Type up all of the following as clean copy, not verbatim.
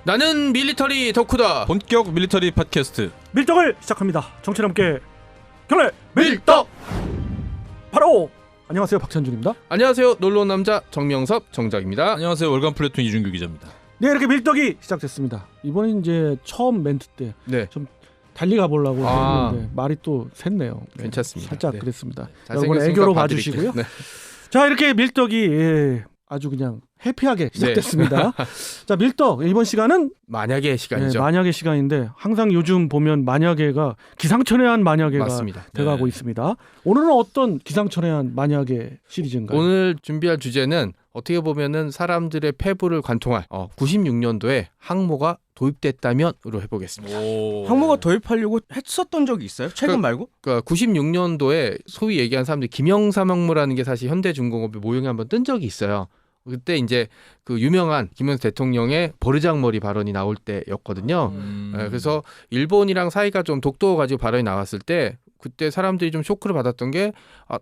나는 밀리터리 덕후다. 본격 밀리터리 팟캐스트 밀떡을 시작합니다. 정치와 함께 경례 밀떡. 바로 안녕하세요, 박찬준입니다. 안녕하세요, 놀러온 남자 정명섭 정작입니다. 안녕하세요, 월간 플래툰 이준규 기자입니다. 네, 이렇게 밀떡이 시작됐습니다. 이번에 이제 처음 멘트 때 좀 달리 가보려고 했는데 말이 또 샜네요. 네, 괜찮습니다. 살짝 네. 그랬습니다. 네. 여러분 애교로 봐주시고요. 네. 자, 이렇게 밀떡이 아주 그냥 해피하게 시작됐습니다. 자, 밀떡 이번 시간은 만약의 시간이죠. 만약의 시간인데 항상 요즘 보면 만약에가 기상천외한 만약에가 맞습니다. 돼가고 있습니다. 오늘은 어떤 기상천외한 만약의 시리즈인가요? 오늘 준비할 주제는 어떻게 보면은 사람들의 폐부를 관통할 96년도에 항모가 도입됐다면으로 해보겠습니다. 항모가 도입하려고 했었던 적이 있어요? 최근 말고? 그러니까 96년도에 소위 얘기한 사람들이 김영삼 항모라는 게 사실 현대중공업의 모형에 한번 뜬 적이 있어요. 그때 이제 그 유명한 김영삼 대통령의 버르장머리 발언이 나올 때였거든요. 그래서 일본이랑 사이가 좀 독도가지고 발언이 나왔을 때 그때 사람들이 좀 쇼크를 받았던 게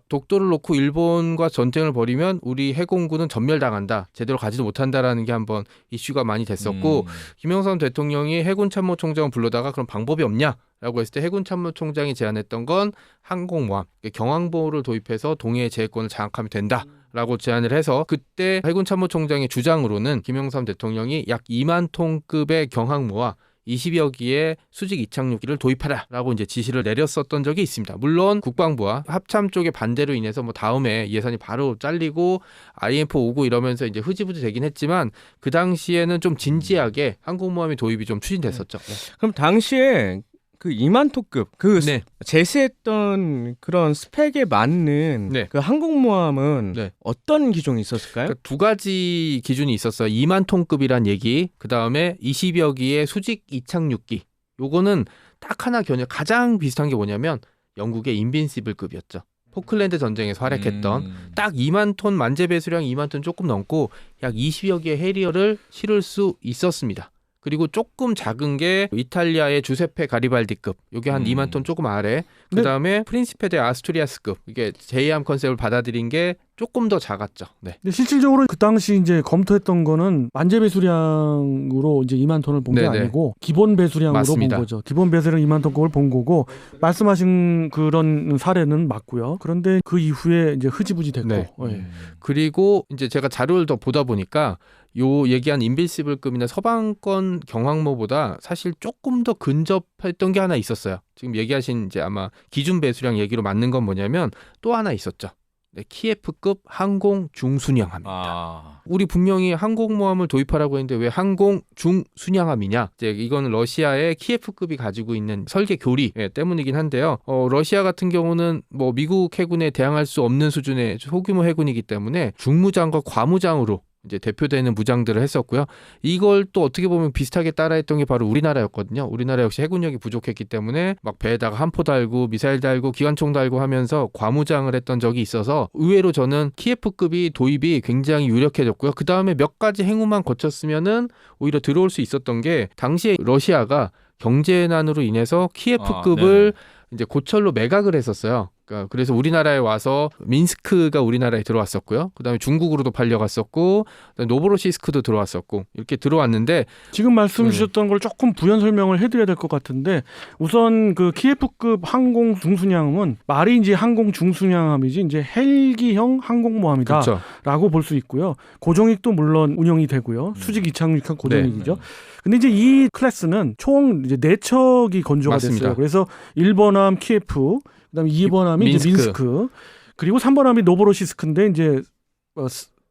독도를 놓고 일본과 전쟁을 벌이면 우리 해공군은 전멸당한다. 제대로 가지도 못한다라는 게 한번 이슈가 많이 됐었고 김영삼 대통령이 해군참모총장을 불러다가 그런 방법이 없냐라고 했을 때 해군참모총장이 제안했던 건 항공모함, 경항보호를 도입해서 동해의 제해권을 장악하면 된다라고 제안을 해서 그때 해군참모총장의 주장으로는 김영삼 대통령이 약 2만 톤급의 경항모와 20여 기의 수직 이착륙기를 도입하라라고 이제 지시를 내렸었던 적이 있습니다. 물론 국방부와 합참 쪽의 반대로 인해서 뭐 다음에 예산이 바로 잘리고 IM4 오고 이러면서 이제 흐지부지 되긴 했지만 그 당시에는 좀 진지하게 항공모함의 도입이 좀 추진됐었죠. 네. 그럼 당시에 그 2만 톤급 그 네. 제시했던 그런 스펙에 맞는 네. 그 항공모함은 네. 어떤 기종이 있었을까요? 그러니까 두 가지 기준이 있었어요. 2만 톤급이란 얘기, 그 다음에 20여 기의 수직 이착륙기. 요거는 딱 하나 가장 비슷한 게 뭐냐면 영국의 인빈시블급이었죠. 포클랜드 전쟁에서 활약했던 딱 2만 톤 만재 배수량 2만 톤 조금 넘고 약 20여 개의 해리어를 실을 수 있었습니다. 그리고 조금 작은 게 이탈리아의 주세페 가리발디급, 이게 한 2만 톤 조금 아래. 그 다음에 프린시페 데 아스투리아스급, 이게 제2함 컨셉을 받아들인 게 조금 더 작았죠. 네. 근데 실질적으로 그 당시 이제 검토했던 거는 만재 배수량으로 이제 2만 톤을 본 게 아니고 기본 배수량으로 맞습니다. 본 거죠. 기본 배수량 2만 톤급을 본 거고 말씀하신 그런 사례는 맞고요. 그런데 그 이후에 이제 흐지부지 됐고. 네. 네. 그리고 이제 제가 자료를 더 보다 보니까 요 얘기한 인빈시블급이나 서방권 경항모보다 사실 조금 더 근접했던 게 하나 있었어요. 지금 얘기하신 이제 아마 기준 배수량 얘기로 맞는 건 뭐냐면 또 하나 있었죠. 네, 키예프급 항공 중순양함입니다. 우리 분명히 항공모함을 도입하라고 했는데 왜 항공 중순양함이냐? 이제 이거는 러시아의 키예프급이 가지고 있는 설계 교리 때문이긴 한데요. 러시아 같은 경우는 뭐 미국 해군에 대항할 수 없는 수준의 소규모 해군이기 때문에 중무장과 과무장으로 이제 대표되는 무장들을 했었고요. 이걸 또 어떻게 보면 비슷하게 따라했던 게 바로 우리나라였거든요. 우리나라 역시 해군력이 부족했기 때문에 막 배에다가 함포 달고 미사일 달고 기관총 달고 하면서 과무장을 했던 적이 있어서 의외로 저는 키예프급이 도입이 굉장히 유력해졌고요. 그 다음에 몇 가지 행운만 거쳤으면은 오히려 들어올 수 있었던 게 당시에 러시아가 경제난으로 인해서 키예프급을 이제 고철로 매각을 했었어요. 그래서 우리나라에 와서 민스크가 우리나라에 들어왔었고요. 그다음에 중국으로도 팔려갔었고 노보로시스크도 들어왔었고 이렇게 들어왔는데 지금 말씀 주셨던 걸 조금 부연 설명을 해드려야 될 것 같은데 우선 그 키예프급 항공 중순양함은 말이 이제 항공 중순양함이지 이제 헬기형 항공모함이다라고 그렇죠. 볼 수 있고요. 고정익도 물론 운영이 되고요. 수직 이착륙한 고정익이죠. 근데 이제 이 클래스는 총 이제 4척이 건조가 맞습니다. 됐어요. 그래서 1번함 키예프, 그다음에 2번함이 이제 민스크, 그리고 3번함이 노보로시스크인데 이제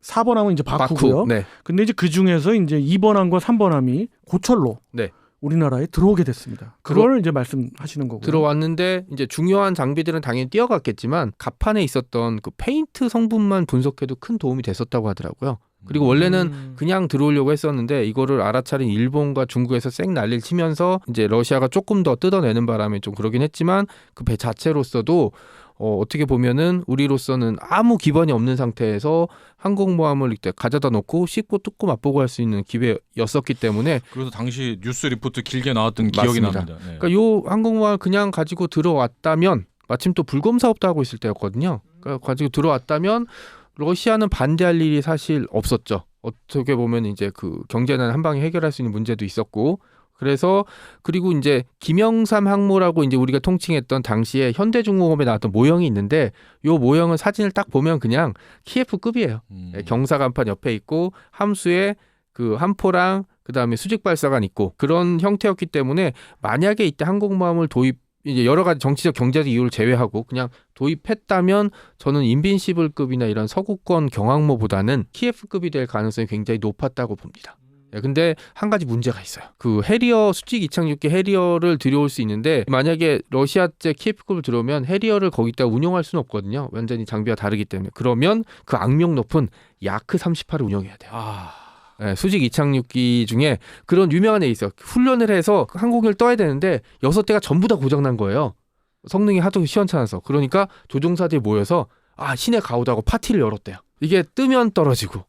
4번함은 이제 바쿠고요. 네. 근데 이제 그 중에서 이제 2번함과 3번함이 고철로 우리나라에 들어오게 됐습니다. 그걸 이제 말씀하시는 거고요. 들어왔는데 이제 중요한 장비들은 당연히 뛰어갔겠지만 갑판에 있었던 그 페인트 성분만 분석해도 큰 도움이 됐었다고 하더라고요. 그리고 원래는 그냥 들어오려고 했었는데 이거를 알아차린 일본과 중국에서 쌩 난리를 치면서 이제 러시아가 조금 더 뜯어내는 바람에 좀 그러긴 했지만 그 배 자체로서도 어떻게 보면은 우리로서는 아무 기반이 없는 상태에서 항공모함을 이때 가져다 놓고 씹고 뜯고 맛보고 할 수 있는 기회였었기 때문에 그래서 당시 뉴스 리포트 길게 나왔던 기억이 맞습니다. 납니다. 네. 그러니까 요 항공모함을 그냥 가지고 들어왔다면 마침 또 불검 사업도 하고 있을 때였거든요. 그러니까 가지고 들어왔다면 러시아는 반대할 일이 사실 없었죠. 어떻게 보면 이제 그 경제난 한 방에 해결할 수 있는 문제도 있었고 그래서 그리고 이제 김영삼 항모라고 이제 우리가 통칭했던 당시에 현대중공업에 나왔던 모형이 있는데 요 모형은 사진을 딱 보면 그냥 키예프급이에요. 경사 간판 옆에 있고 함수에 그 함포랑 그다음에 수직 발사관 있고 그런 형태였기 때문에 만약에 이때 항공모함을 도입 이제 여러 가지 정치적 경제적 이유를 제외하고 그냥 도입했다면 저는 인빈시블급이나 이런 서구권 경항모보다는 키예프급이 될 가능성이 굉장히 높았다고 봅니다. 근데 한 가지 문제가 있어요. 그 해리어 수직 이착륙기 해리어를 들여올 수 있는데 만약에 러시아제 키예프급을 들어오면 해리어를 거기다 운용할 수는 없거든요. 완전히 장비가 다르기 때문에. 그러면 그 악명 높은 야크 38을 운영해야 돼요. 네, 수직 이착륙기 중에 그런 유명한 애 있어요. 훈련을 해서 항공기를 떠야 되는데 6대가 전부 다 고장난 거예요. 성능이 하도 시원찮아서. 그러니까 조종사들이 모여서 신의 가호다고 파티를 열었대요. 이게 뜨면 떨어지고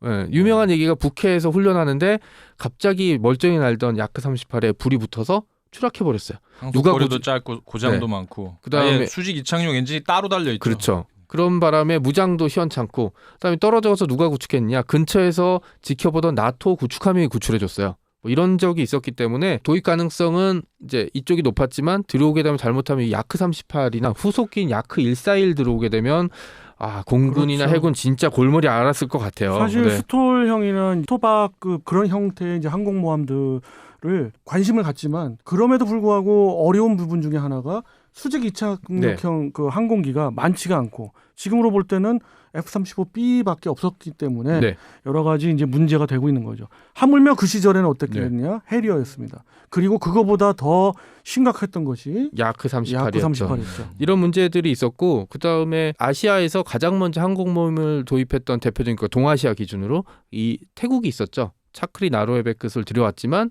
예, 유명한 얘기가 북해에서 훈련하는데 갑자기 멀쩡히 날던 야크 38에 불이 붙어서 추락해버렸어요. 항속거리도 짧고 고장도 네. 많고 그다음에 수직 이착륙 엔진이 따로 달려있죠. 그렇죠. 그런 바람에 무장도 시원찮고 그다음에 떨어져서 누가 구축했냐. 근처에서 지켜보던 나토 구축함이 구출해줬어요. 뭐 이런 적이 있었기 때문에 도입 가능성은 이제 이쪽이 높았지만 들어오게 되면 잘못하면 야크 38이나 후속기인 야크 141 들어오게 되면 공군이나 그렇죠. 해군 진짜 골머리 앓았을 것 같아요. 사실 네. 스톨형이나 스토박급 그런 형태의 이제 항공모함들을 관심을 갖지만 그럼에도 불구하고 어려운 부분 중에 하나가 수직 이착륙형 그 항공기가 많지가 않고 지금으로 볼 때는 F-35B밖에 없었기 때문에 네. 여러 가지 이제 문제가 되고 있는 거죠. 하물며 그 시절에는 어땠겠느냐? 해리어였습니다. 그리고 그거보다 더 심각했던 것이 야크 38이었죠. 38이었죠. 이런 문제들이 있었고 그다음에 아시아에서 가장 먼저 항공모함을 도입했던 대표적인 거 동아시아 기준으로 이 태국이 있었죠. 차크리 나로에베크스를 들여왔지만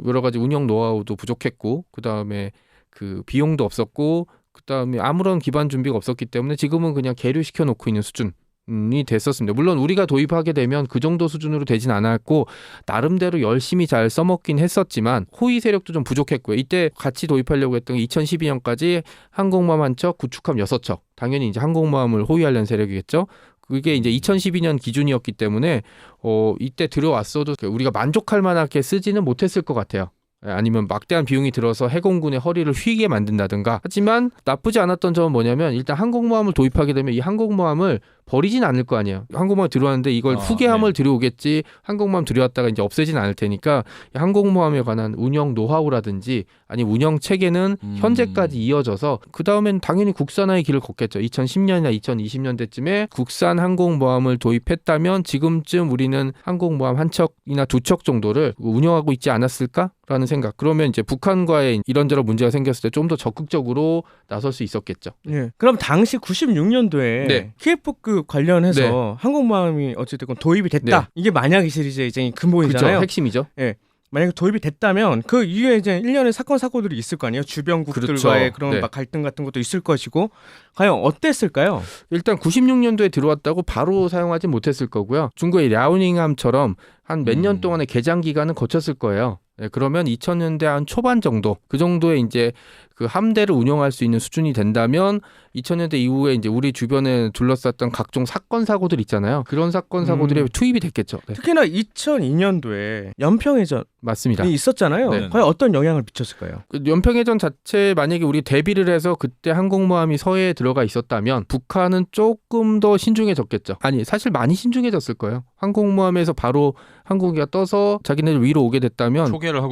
여러 가지 운영 노하우도 부족했고 그다음에 그 비용도 없었고 그다음에 아무런 기반 준비가 없었기 때문에 지금은 그냥 계류시켜 놓고 있는 수준이 됐었습니다. 물론 우리가 도입하게 되면 그 정도 수준으로 되진 않았고 나름대로 열심히 잘 써먹긴 했었지만 호위 세력도 좀 부족했고요. 이때 같이 도입하려고 했던 게 2012년까지 항공모함 한 척, 구축함 6척. 당연히 이제 항공모함을 호위하려는 세력이겠죠. 그게 이제 2012년 기준이었기 때문에 이때 들어왔어도 우리가 만족할 만하게 쓰지는 못했을 것 같아요. 아니면 막대한 비용이 들어서 해공군의 허리를 휘게 만든다든가. 하지만 나쁘지 않았던 점은 뭐냐면 일단 항공모함을 도입하게 되면 이 항공모함을 버리진 않을 거 아니에요. 항공모함 들어왔는데 이걸 후계함을 들여오겠지 항공모함 들여왔다가 이제 없애진 않을 테니까 항공모함에 관한 운영 노하우라든지 아니면 운영 체계는 현재까지 이어져서 그 다음엔 당연히 국산화의 길을 걷겠죠. 2010년이나 2020년대쯤에 국산 항공모함을 도입했다면 지금쯤 우리는 항공모함 한 척이나 두 척 정도를 운영하고 있지 않았을까라는 생각. 그러면 이제 북한과의 이런저런 문제가 생겼을 때 좀 더 적극적으로 나설 수 있었겠죠. 예. 그럼 당시 96년도에 네. 키예프급 관련해서 네. 항공모함이 어쨌든 도입이 됐다. 네. 이게 만약의 시리즈의 이제 근본이잖아요. 그렇죠. 핵심이죠. 예. 만약에 도입이 됐다면 그 이후에 이제 1년의 사건 사고들이 있을 거 아니에요. 주변국들과의 그렇죠. 그런 네. 막 갈등 같은 것도 있을 것이고 과연 어땠을까요? 일단 96년도에 들어왔다고 바로 사용하지 못했을 거고요. 중국의 랴오닝함처럼 한 몇 년 동안의 개장 기간은 거쳤을 거예요. 네, 그러면 2000년대 한 초반 정도, 그 정도에 이제 그 함대를 운영할 수 있는 수준이 된다면 2000년대 이후에 이제 우리 주변에 둘러쌌던 각종 사건 사고들 있잖아요. 그런 사건 사고들이 투입이 됐겠죠. 네. 특히나 2002년도에 연평해전이 맞습니다. 있었잖아요. 네. 과연 어떤 영향을 미쳤을까요? 그 연평해전 자체 만약에 우리 대비를 해서 그때 항공모함이 서해에 들어가 있었다면 북한은 조금 더 신중해졌겠죠. 아니 사실 많이 신중해졌을 거예요. 항공모함에서 바로 항공기가 떠서 자기네들 위로 오게 됐다면 초계를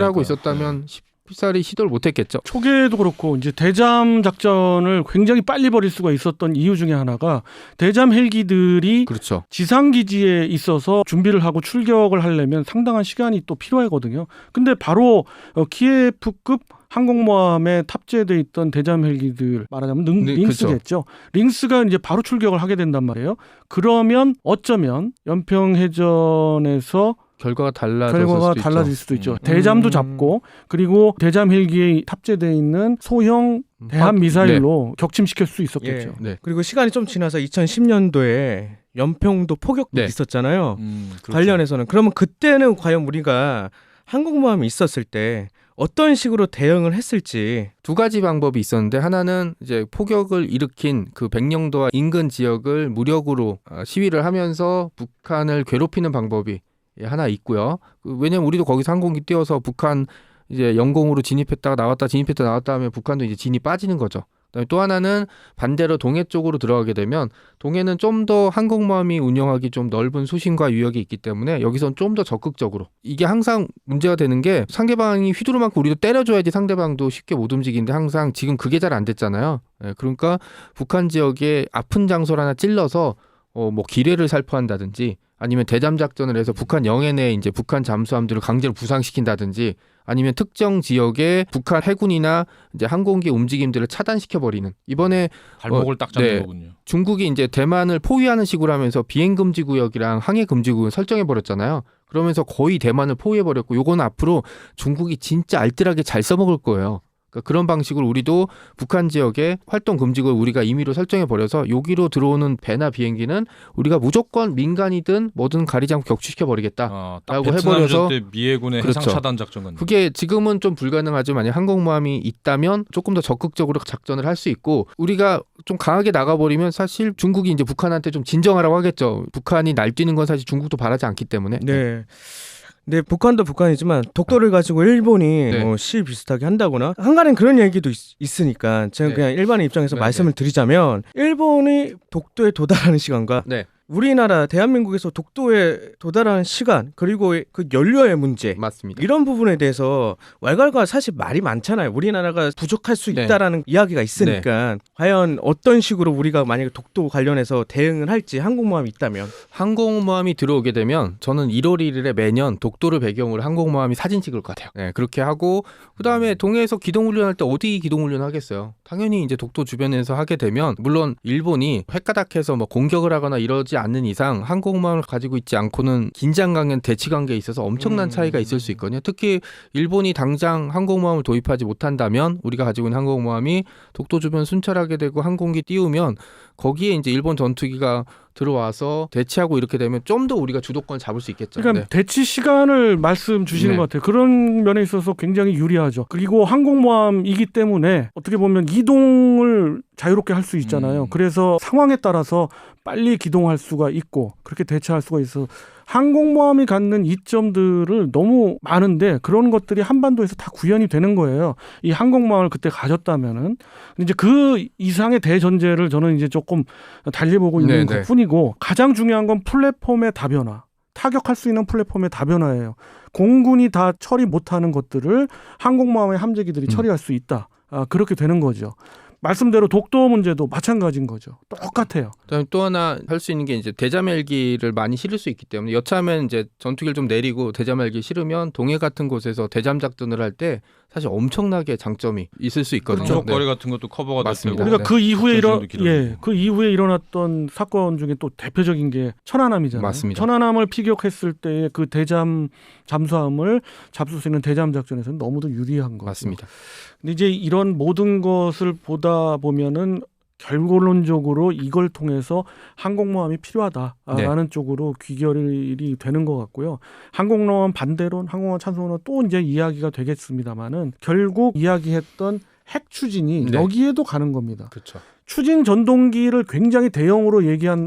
하고 있었다면 쉽사리 시도를 못했겠죠. 초계도 그렇고 이제 대잠 작전을 굉장히 빨리 벌일 수가 있었던 이유 중에 하나가 대잠 헬기들이 그렇죠. 지상 기지에 있어서 준비를 하고 출격을 하려면 상당한 시간이 또 필요하거든요. 근데 바로 키예프급 항공모함에 탑재돼 있던 대잠 헬기들 말하자면 링스겠죠. 링스가 이제 바로 출격을 하게 된단 말이에요. 그러면 어쩌면 연평해전에서 결과가 달라질 수도 있죠. 대잠도 잡고 그리고 대잠 헬기에 탑재되어 있는 소형 대함 미사일로 격침시킬 수 있었겠죠. 예. 네. 그리고 시간이 좀 지나서 2010년도에 연평도 포격도 있었잖아요. 그렇죠. 관련해서는 그러면 그때는 과연 우리가 항공모함이 있었을 때 어떤 식으로 대응을 했을지. 두 가지 방법이 있었는데 하나는 이제 포격을 일으킨 그 백령도와 인근 지역을 무력으로 시위를 하면서 북한을 괴롭히는 방법이 하나 있고요. 왜냐면 우리도 거기서 항공기 띄워서 북한 이제 영공으로 진입했다가 나왔다 진입했다 나왔다 하면 북한도 이제 진이 빠지는 거죠. 그다음에 또 하나는 반대로 동해 쪽으로 들어가게 되면 동해는 좀 더 항공모함이 운영하기 좀 넓은 수심과 유역이 있기 때문에 여기선 좀 더 적극적으로 이게 항상 문제가 되는 게 상대방이 휘두르만큼 우리도 때려줘야지 상대방도 쉽게 못 움직이는데 항상 지금 그게 잘 안 됐잖아요. 그러니까 북한 지역에 아픈 장소를 하나 찔러서 뭐 기뢰를 살포한다든지 아니면 대잠 작전을 해서 북한 영해 내에 이제 북한 잠수함들을 강제로 부상시킨다든지 아니면 특정 지역에 북한 해군이나 이제 항공기 움직임들을 차단시켜 버리는 이번에 발목을 딱 잡는 네. 거군요. 중국이 이제 대만을 포위하는 식으로 하면서 비행 금지 구역이랑 항해 금지 구역을 설정해 버렸잖아요. 그러면서 거의 대만을 포위해 버렸고 요건 앞으로 중국이 진짜 알뜰하게 잘 써먹을 거예요. 그러니까 그런 방식으로 우리도 북한 지역에 활동 금지구를 우리가 임의로 설정해 버려서 여기로 들어오는 배나 비행기는 우리가 무조건 민간이든 뭐든 가리지 않고 격추시켜 버리겠다. 딱 라고 베트남 해버려서 때 미해군의 그렇죠. 해상 차단 작전 같네. 그게 지금은 좀 불가능하지만 만약 항공모함이 있다면 조금 더 적극적으로 작전을 할 수 있고 우리가 좀 강하게 나가버리면 사실 중국이 이제 북한한테 좀 진정하라고 하겠죠. 북한이 날뛰는 건 사실 중국도 바라지 않기 때문에. 네. 네, 북한도 북한이지만 독도를 가지고 일본이 네. 뭐 시 비슷하게 한다거나 한간엔 그런 얘기도 있으니까 제가 네. 그냥 일반의 입장에서 네, 말씀을 드리자면 일본이 독도에 도달하는 시간과 네. 우리나라 대한민국에서 독도에 도달하는 시간 그리고 그 연료의 문제 맞습니다. 이런 부분에 대해서 왈가왈가 사실 말이 많잖아요. 우리나라가 부족할 수 네. 있다라는 이야기가 있으니까 과연 어떤 식으로 우리가 만약에 독도 관련해서 대응을 할지 항공모함이 있다면 항공모함이 들어오게 되면 저는 1월 1일에 매년 독도를 배경으로 항공모함이 사진 찍을 것 같아요. 네, 그렇게 하고 그다음에 동해에서 기동훈련할 때 어디 기동훈련 하겠어요. 당연히 이제 독도 주변에서 하게 되면 물론 일본이 횟가닥해서 뭐 공격을 하거나 이러지 않는 이상 항공모함을 가지고 있지 않고는 긴장관계, 대치관계에 있어서 엄청난 차이가 있을 수 있거든요. 특히 일본이 당장 항공모함을 도입하지 못한다면 우리가 가지고 있는 항공모함이 독도 주변 순찰하게 되고 항공기 띄우면 거기에 이제 일본 전투기가 들어와서 대치하고 이렇게 되면 좀 더 우리가 주도권을 잡을 수 있겠죠. 그러니까 대치 시간을 말씀 주시는 네. 것 같아요. 그런 면에 있어서 굉장히 유리하죠. 그리고 항공모함이기 때문에 어떻게 보면 이동을 자유롭게 할 수 있잖아요. 그래서 상황에 따라서 빨리 기동할 수가 있고 그렇게 대처할 수가 있어. 항공모함이 갖는 이점들을 너무 많은데 그런 것들이 한반도에서 다 구현이 되는 거예요. 이 항공모함을 그때 가졌다면은 이제 그 이상의 대전제를 저는 이제 조금 달리보고 있는 네네. 것뿐이고 가장 중요한 건 플랫폼의 다변화. 타격할 수 있는 플랫폼의 다변화예요. 공군이 다 처리 못하는 것들을 항공모함의 함재기들이 처리할 수 있다. 그렇게 되는 거죠. 말씀대로 독도 문제도 마찬가지인 거죠. 똑같아요. 그다음에 또 하나 할 수 있는 게 이제 대잠 헬기를 많이 실을 수 있기 때문에 여차하면 이제 전투기를 좀 내리고 대잠 헬기 실으면 동해 같은 곳에서 대잠 작전을 할 때 사실 엄청나게 장점이 있을 수 있거든요. 항속거리 같은 것도 커버가 맞습니다. 되고. 우리가 그 이후에 작전시간도 그 이후에 일어났던 사건 중에 또 대표적인 게 천안함이잖아요. 맞습니다. 천안함을 피격했을 때 그 대잠 잠수함을 잡을 수 있는 대잠 작전에서는 너무도 유리한 거죠. 맞습니다. 근데 이제 이런 모든 것을 보다 보면은 결론적으로 이걸 통해서 항공모함이 필요하다라는 쪽으로 귀결이 되는 것 같고요. 항공모함 반대론, 항공모함 찬성론 또 이제 이야기가 되겠습니다만은 결국 이야기했던 핵 추진이 네. 여기에도 가는 겁니다. 그렇죠. 추진 전동기를 굉장히 대형으로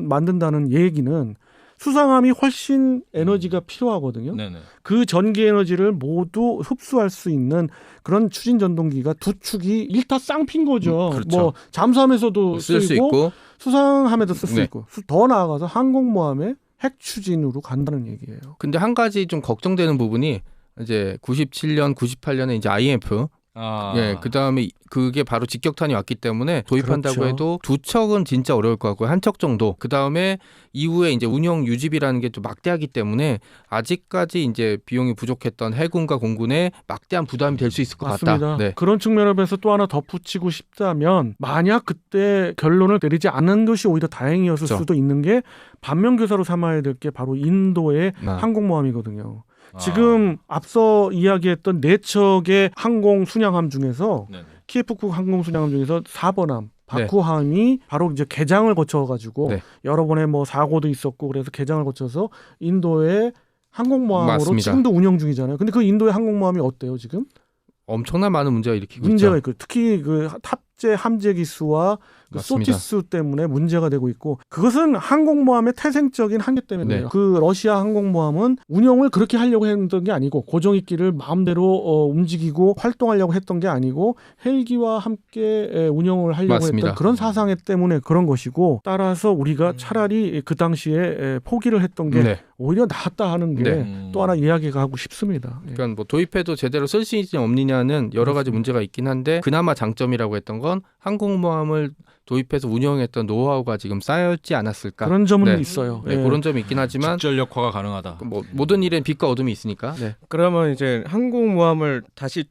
만든다는 얘기는 수상함이 훨씬 에너지가 필요하거든요. 네네. 그 전기 에너지를 모두 흡수할 수 있는 그런 추진 전동기가 두 축이 일타 쌍핀 거죠. 그렇죠. 뭐 잠수함에서도 쓸 수 쓰이고 있고 수상함에도 쓸 수 네. 있고 더 나아가서 항공모함의 핵 추진으로 간다는 얘기예요. 근데 한 가지 좀 걱정되는 부분이 이제 97년, 98년에 이제 IMF 예, 그다음에 그게 바로 직격탄이 왔기 때문에 도입한다고 그렇죠. 해도 두 척은 진짜 어려울 것 같고요. 한 척 정도. 그다음에 이후에 이제 운영 유지비라는 게 좀 막대하기 때문에 아직까지 이제 비용이 부족했던 해군과 공군에 막대한 부담이 될 수 있을 것 맞습니다. 같다. 네. 그런 측면에서 또 하나 덧붙이고 싶다면 만약 그때 결론을 내리지 않은 것이 오히려 다행이었을 그렇죠. 수도 있는 게 반면교사로 삼아야 될 게 바로 인도의 항공모함이거든요. 지금 앞서 이야기했던 4척의 항공 순양함 중에서 네네. 키예프급 항공 순양함 중에서 4번함 바쿠함이 바로 이제 개장을 거쳐가지고 네. 여러 번의 뭐 사고도 있었고 그래서 개장을 거쳐서 인도의 항공모함으로 맞습니다. 지금도 운영 중이잖아요. 근데 그 인도의 항공모함이 어때요 지금? 엄청난 많은 문제가 일으키고 문제가 있죠. 있고 특히 그 탑재 함재 기수와 그 맞습니다. 소티스 때문에 문제가 되고 있고 그것은 항공모함의 태생적인 한계 때문에요. 네. 그 러시아 항공모함은 운영을 그렇게 하려고 했던 게 아니고 고정익기를 마음대로 움직이고 활동하려고 했던 게 아니고 헬기와 함께 운영을 하려고 맞습니다. 했던 그런 사상 때문에 그런 것이고 따라서 우리가 차라리 그 당시에 포기를 했던 게 네. 오히려 낫다 하는 게 네. 또 하나 이야기가 하고 싶습니다. 예. 그러니까 뭐 도입해도 제대로 쓸 수 있지 없느냐는 여러 가지 문제가 있긴 한데 그나마 장점이라고 했던 건 항공모함을 도입해서 운영했던 노하우가 지금 쌓였지 않았을까. 그런 점은 네. 있어요. 네, 예. 그런 점이 있긴 하지만 직전력화가 가능하다. 뭐 모든 일엔 빛과 어둠이 있으니까. 네. 그러면 이제 항공모함을 다시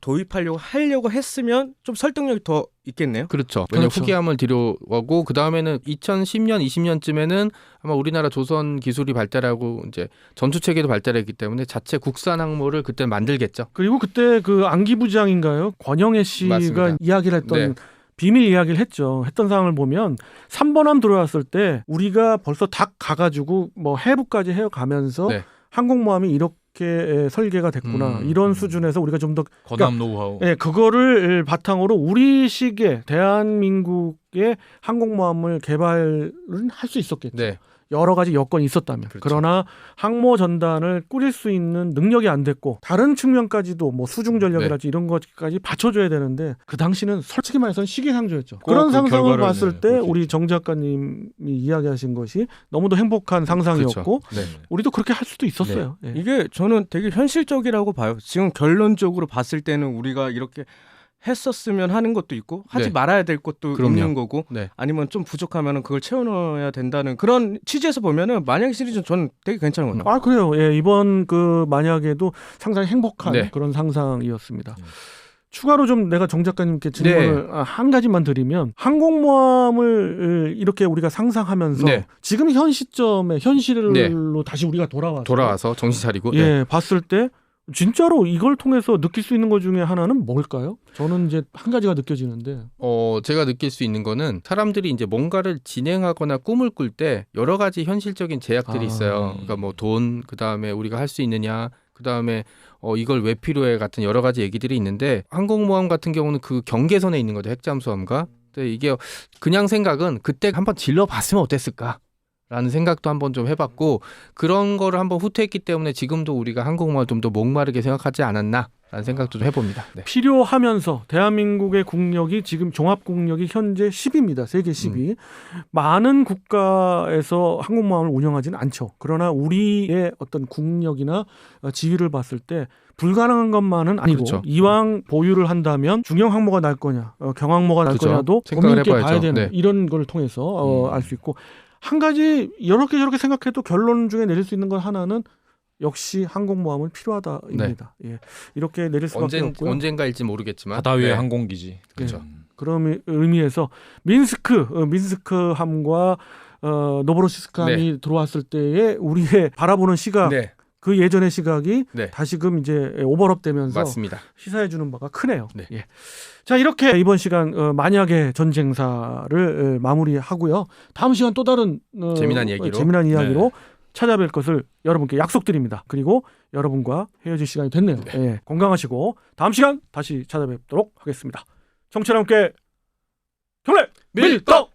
하려고 했으면 좀 설득력이 더 있겠네요. 그렇죠. 왜냐하면 그렇죠. 후기함을 뒤로가고 그 다음에는 2010년, 20년쯤에는 아마 우리나라 조선 기술이 발달하고 이제 전투 체계도 발달했기 때문에 자체 국산 항모를 그때 만들겠죠. 그리고 그때 그 안기부장인가요? 권영애 씨가 맞습니다. 이야기를 했던 네. 비밀 이야기를 했던 상황을 보면 3번함 들어왔을 때 우리가 벌써 닭 가가지고 뭐 해부까지 해가면서 네. 항공모함이 이렇게 설계가 됐구나 이런 수준에서 우리가 좀 더 건함 노하우. 그거를 바탕으로 우리식의 대한민국의 항공모함을 개발은 할 수 있었겠죠. 네. 여러 가지 여건이 있었다면. 그렇죠. 그러나 항모 전단을 꾸릴 수 있는 능력이 안 됐고 다른 측면까지도 뭐 수중 전력이랄지 이런 것까지 받쳐줘야 되는데 그 당시는 솔직히 말해서 시기상조였죠. 그런 그 상상을 결과를, 봤을 네, 때 그렇죠. 우리 정 작가님이 이야기하신 것이 너무도 행복한 상상이었고 그렇죠. 네. 우리도 그렇게 할 수도 있었어요. 예. 이게 저는 되게 현실적이라고 봐요. 지금 결론적으로 봤을 때는 우리가 이렇게 했었으면 하는 것도 있고 하지 네. 말아야 될 것도 그럼요. 있는 거고 네. 아니면 좀 부족하면 그걸 채워넣어야 된다는 그런 취지에서 보면은 만약 시리즈는 저는 되게 괜찮은 것 같아요. 아 그래요. 예, 이번 그 만약에도 상당히 행복한 네. 그런 상상이었습니다. 추가로 좀 내가 정 작가님께 질문을 한 가지만 드리면 항공모함을 이렇게 우리가 상상하면서 네. 지금 현 시점에 현실로 네. 다시 우리가 돌아와서 정신 차리고. 예 네. 봤을 때 진짜로 이걸 통해서 느낄 수 있는 것 중에 하나는 뭘까요? 저는 이제 한 가지가 느껴지는데 제가 느낄 수 있는 거는 사람들이 이제 뭔가를 진행하거나 꿈을 꿀 때 여러 가지 현실적인 제약들이 있어요. 그러니까 뭐 돈, 그 다음에 우리가 할 수 있느냐, 그 다음에 이걸 왜 필요해 같은 여러 가지 얘기들이 있는데 항공모함 같은 경우는 그 경계선에 있는 거죠. 핵잠수함과. 근데 이게 그냥 생각은 그때 한번 질러봤으면 어땠을까? 라는 생각도 한번 좀 해봤고 그런 거를 한번 후퇴했기 때문에 지금도 우리가 항공모함을 좀 더 목마르게 생각하지 않았나 라는 생각도 좀 해봅니다. 네. 필요하면서 대한민국의 국력이 지금 종합국력이 현재 10위입니다. 세계 10위. 많은 국가에서 항공모함을 운영하지는 않죠. 그러나 우리의 어떤 국력이나 지위를 봤을 때 불가능한 것만은 아니고 그렇죠. 이왕 보유를 한다면 중형 항모가 날 거냐 경항모가 날 그렇죠. 거냐도 생각을 고민 있게 해봐야죠. 봐야 되는 네. 이런 걸 통해서 알 수 있고 한 가지 이렇게 저렇게 생각해도 결론 중에 내릴 수 있는 건 하나는 역시 항공모함은 필요하다입니다. 예. 이렇게 내릴 수밖에 없고요. 언젠가일지 모르겠지만 바다 위의 네. 항공기지. 그렇죠. 그런 의미에서 민스크함과 노브로시스크 함이 네. 들어왔을 때의 우리의 바라보는 시각 네. 그 예전의 시각이 네. 다시금 이제 오버랩되면서 맞습니다. 시사해 주는 바가 크네요. 네. 예. 자 이렇게 이번 시간 만약의 전쟁사를 마무리하고요. 다음 시간 또 다른 재미난 이야기로 찾아뵐 것을 여러분께 약속드립니다. 그리고 여러분과 헤어질 시간이 됐네요. 예. 건강하시고 다음 시간 다시 찾아뵙도록 하겠습니다. 청취자 여러분께 경례 밀떡